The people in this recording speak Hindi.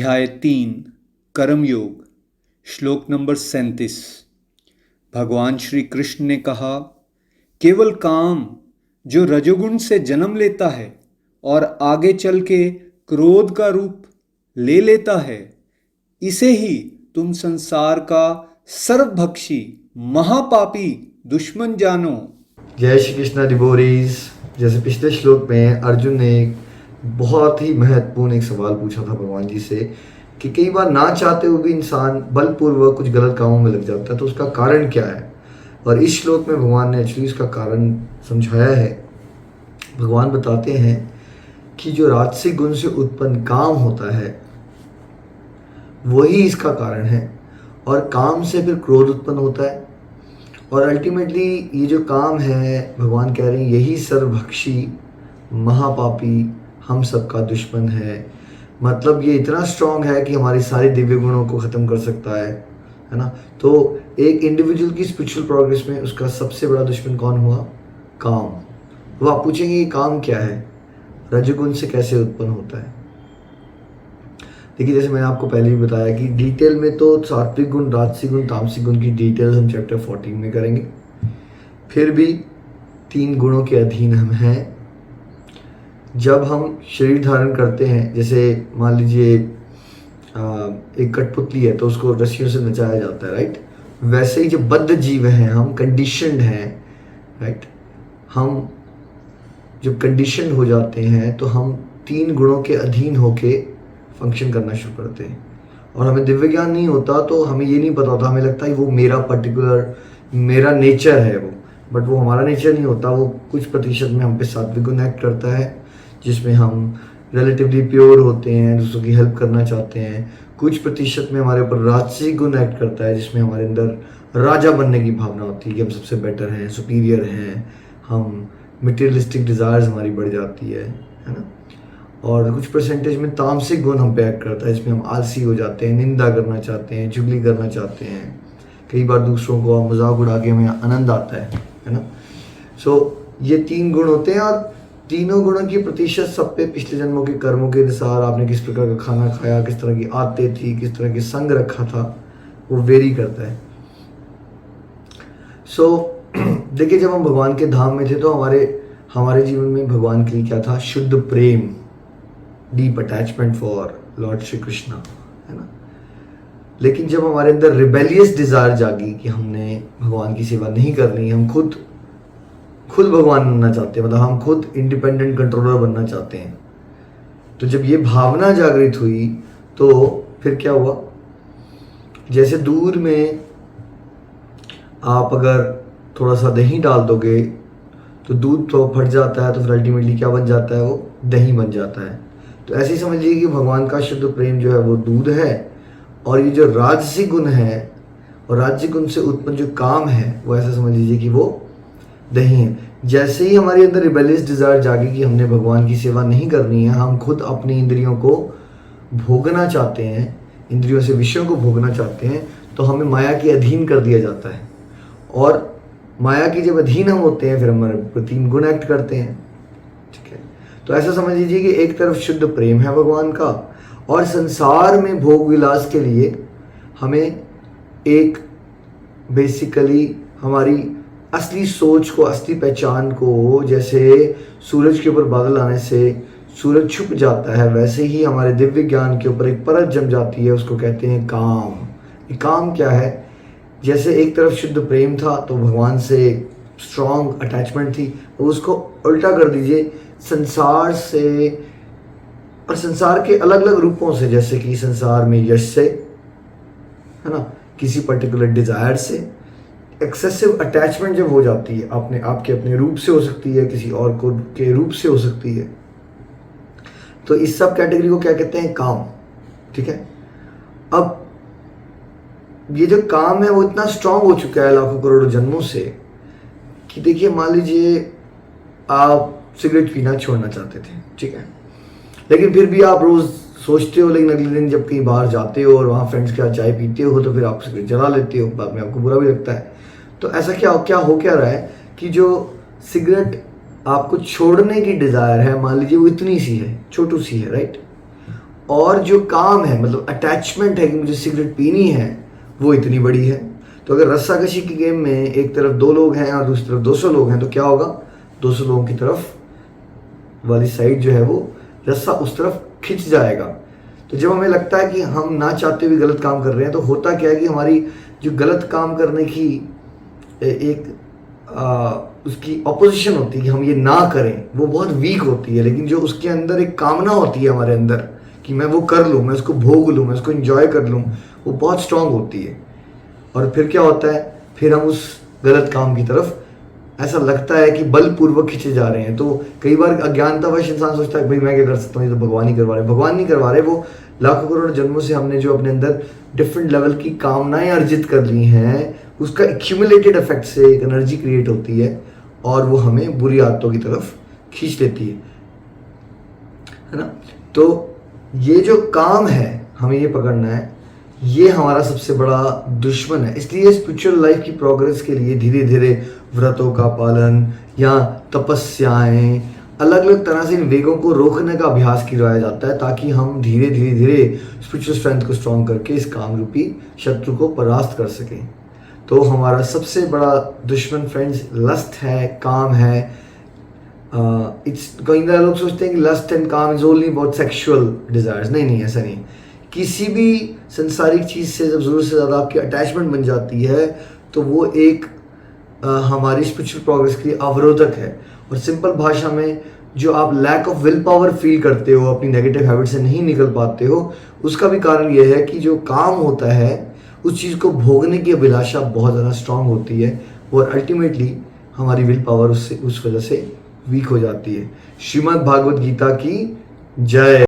अध्याय 3 कर्मयोग श्लोक नंबर 37। भगवान श्री कृष्ण ने कहा, केवल काम जो रजोगुण से जन्म लेता है और आगे चल के क्रोध का रूप ले लेता है, इसे ही तुम संसार का सर्वभक्षी महापापी दुश्मन जानो। जय श्री कृष्णा डिवोरीज। जैसे पिछले श्लोक में अर्जुन ने बहुत ही महत्वपूर्ण एक सवाल पूछा था भगवान जी से कि कई बार ना चाहते हुए भी इंसान बलपूर्वक कुछ गलत कामों में लग जाता है, तो उसका कारण क्या है। और इस श्लोक में भगवान ने एक्चुअली उसका कारण समझाया है। भगवान बताते हैं कि जो राजसिक गुण से उत्पन्न काम होता है वही इसका कारण है, और काम से फिर क्रोध उत्पन्न होता है, और अल्टीमेटली ये जो काम है भगवान कह रहे हैं यही सर्वभक्षी महापापी हम सबका दुश्मन है। मतलब ये इतना स्ट्रांग है कि हमारी सारी दिव्य गुणों को ख़त्म कर सकता है ना। तो एक इंडिविजुअल की स्पिरिचुअल प्रोग्रेस में उसका सबसे बड़ा दुश्मन कौन हुआ? काम। वो आप पूछेंगे ये काम क्या है, रजोगुण से कैसे उत्पन्न होता है। देखिए, जैसे मैंने आपको पहले भी बताया कि डिटेल में तो सात्विक गुण, राजसिक गुण, तामसिक गुण की डिटेल्स हम चैप्टर 14 में करेंगे। फिर भी 3 गुणों के अधीन हम हैं। जब हम शरीर धारण करते हैं, जैसे मान लीजिए एक कठपुतली है तो उसको रस्सियों से नचाया जाता है, राइट। वैसे ही जो बद्ध जीव हैं, हम कंडीशनड हैं, राइट। हम जब कंडीशन हो जाते हैं तो हम 3 गुणों के अधीन होके फंक्शन करना शुरू करते हैं, और हमें दिव्य ज्ञान नहीं होता तो हमें ये नहीं पता होता। हमें लगता है वो मेरा पर्टिकुलर मेरा नेचर है वो, बट वो हमारा नेचर नहीं होता। वो कुछ प्रतिशत में हम पे सात्विक गुण एक्ट करता है, जिसमें हम रिलेटिवली प्योर होते हैं, दूसरों की हेल्प करना चाहते हैं। कुछ प्रतिशत में हमारे ऊपर राजसिक गुण एक्ट करता है, जिसमें हमारे अंदर राजा बनने की भावना होती है कि हम सबसे बेटर हैं, सुपीरियर हैं। हम मटेरियलिस्टिक डिज़ायर्स हमारी बढ़ जाती है ना। और कुछ परसेंटेज में तामसिक गुण हम पे एक्ट करता है, जिसमें हम आलसी हो जाते हैं, निंदा करना चाहते हैं, चुगली करना चाहते हैं। कई बार दूसरों को मजाक उड़ा के हमें आनंद आता है ना। सो ये 3 गुण होते हैं, और तीनों गुणों की प्रतिशत सब पे पिछले जन्मों के कर्मों के अनुसार आपने किस प्रकार का खाना खाया, किस तरह की आदतें थी, किस तरह के संग रखा था, वो वेरी करता है। देखिए, जब हम भगवान के धाम में थे तो हमारे जीवन में भगवान के लिए क्या था? शुद्ध प्रेम, deep attachment for lord Shri Krishna, है ना। लेकिन जब हमारे अंदर रिबेलियस डिजायर जागी कि हमने भगवान की सेवा नहीं करनी, हम खुद भगवान बनना चाहते हैं, मतलब हम खुद इंडिपेंडेंट कंट्रोलर बनना चाहते हैं, तो जब ये भावना जागृत हुई तो फिर क्या हुआ? जैसे दूध में आप अगर थोड़ा सा दही डाल दोगे तो दूध तो फट जाता है, तो फिर अल्टीमेटली क्या बन जाता है? वो दही बन जाता है। तो ऐसे ही समझ लीजिए कि भगवान का शुद्ध प्रेम जो है वो दूध है, और ये जो राजसिक गुण है और राजसिक गुण से उत्पन्न जो काम है वो ऐसा समझ लीजिए कि वो दही है। जैसे ही हमारे अंदर रिबेलियस डिजायर जागी कि हमने भगवान की सेवा नहीं करनी है, हम खुद अपनी इंद्रियों को भोगना चाहते हैं, इंद्रियों से विषयों को भोगना चाहते हैं, तो हमें माया के अधीन कर दिया जाता है। और माया की जब अधीन हम होते हैं फिर हमारे 3 गुण एक्ट करते हैं, ठीक है। तो ऐसा समझ लीजिए कि एक तरफ शुद्ध प्रेम है भगवान का, और संसार में भोग विलास के लिए हमें एक बेसिकली हमारी असली सोच को, असली पहचान को, जैसे सूरज के ऊपर बादल आने से सूरज छुप जाता है, वैसे ही हमारे दिव्य ज्ञान के ऊपर एक परत जम जाती है, उसको कहते हैं काम। ये काम क्या है? जैसे एक तरफ शुद्ध प्रेम था तो भगवान से स्ट्रॉन्ग अटैचमेंट थी, तो उसको उल्टा कर दीजिए संसार से, और संसार के अलग अलग रूपों से, जैसे कि संसार में यश से, है ना, किसी पर्टिकुलर डिजायर से एक्सेसिव अटैचमेंट जब हो जाती है, आपके अपने रूप से हो सकती है, किसी और को के रूप से हो सकती है, तो इस सब कैटेगरी को क्या कहते हैं? काम, ठीक है। अब ये जो काम है वो इतना स्ट्रांग हो चुका है लाखों करोड़ों जन्मों से कि देखिए, मान लीजिए आप सिगरेट पीना छोड़ना चाहते थे, ठीक है, लेकिन फिर भी आप रोज सोचते हो, लेकिन अगले दिन जब कहीं बाहर जाते हो और वहाँ फ्रेंड्स के साथ चाय पीते हो तो फिर आप सिगरेट जला लेते हो, बाद में आपको बुरा भी लगता है। तो ऐसा क्या हो रहा है कि जो सिगरेट आपको छोड़ने की डिज़ायर है, मान लीजिए वो इतनी सी है, छोटू सी है, राइट, और जो काम है, मतलब अटैचमेंट है कि मुझे सिगरेट पीनी है, वो इतनी बड़ी है। तो अगर रस्साकशी की गेम में एक तरफ 2 लोग हैं और दूसरी तरफ 200 लोग हैं, तो क्या होगा, 200 लोगों की तरफ वाली साइड जो है वो रस्सा उस तरफ खिंच जाएगा। तो जब हमें लगता है कि हम ना चाहते हुए गलत काम कर रहे हैं, तो होता क्या है कि हमारी जो गलत काम करने की एक उसकी ऑपोजिशन होती है कि हम ये ना करें, वो बहुत वीक होती है। लेकिन जो उसके अंदर एक कामना होती है हमारे अंदर कि मैं वो कर लूँ, मैं उसको भोग लूँ, मैं उसको एंजॉय कर लूँ, वो बहुत स्ट्रांग होती है। और फिर क्या होता है, फिर हम उस गलत काम की तरफ ऐसा लगता है कि बलपूर्वक खींचे जा रहे हैं। तो कई बार अज्ञानतावश इंसान सोचता है भाई मैं क्या कर सकता हूँ, ये तो भगवान ही करवा रहे हैं। भगवान नहीं करवा रहे, वो लाखों करोड़ जन्मों से हमने जो अपने अंदर डिफरेंट लेवल की कामनाएं अर्जित कर ली हैं, उसका एक्यूमुलेटेड इफेक्ट से एक एनर्जी क्रिएट होती है और वो हमें बुरी आदतों की तरफ खींच लेती है ना। तो ये जो काम है, हमें ये पकड़ना है, ये हमारा सबसे बड़ा दुश्मन है। इसलिए स्पिरिचुअल लाइफ की प्रोग्रेस के लिए धीरे धीरे व्रतों का पालन या तपस्याएं, अलग अलग तरह से इन वेगों को रोकने का अभ्यास किया जाता है, ताकि हम धीरे धीरे स्पिरिचुअल स्ट्रेंथ को स्ट्रॉन्ग करके इस काम रूपी शत्रु को परास्त कर सकें। तो हमारा सबसे बड़ा दुश्मन फ्रेंड्स लस्ट है, काम है। इट्स कई बार लोग सोचते हैं कि लस्ट एंड काम is only about sexual desires. नहीं, ऐसा नहीं। किसी भी संसारिक चीज़ से जब ज़रूरत से ज़्यादा आपकी अटैचमेंट बन जाती है, तो वो एक हमारी स्पिरिचुअल प्रोग्रेस के लिए अवरोधक है। और सिंपल भाषा में, जो आप lack of will power feel करते हो, अपनी नेगेटिव हैबिट से नहीं निकल पाते हो, उसका भी कारण ये है कि जो काम होता है उस चीज़ को भोगने की अभिलाषा बहुत ज़्यादा स्ट्रांग होती है और अल्टीमेटली हमारी विल पावर उस वजह से वीक हो जाती है। श्रीमद् भागवत गीता की जय।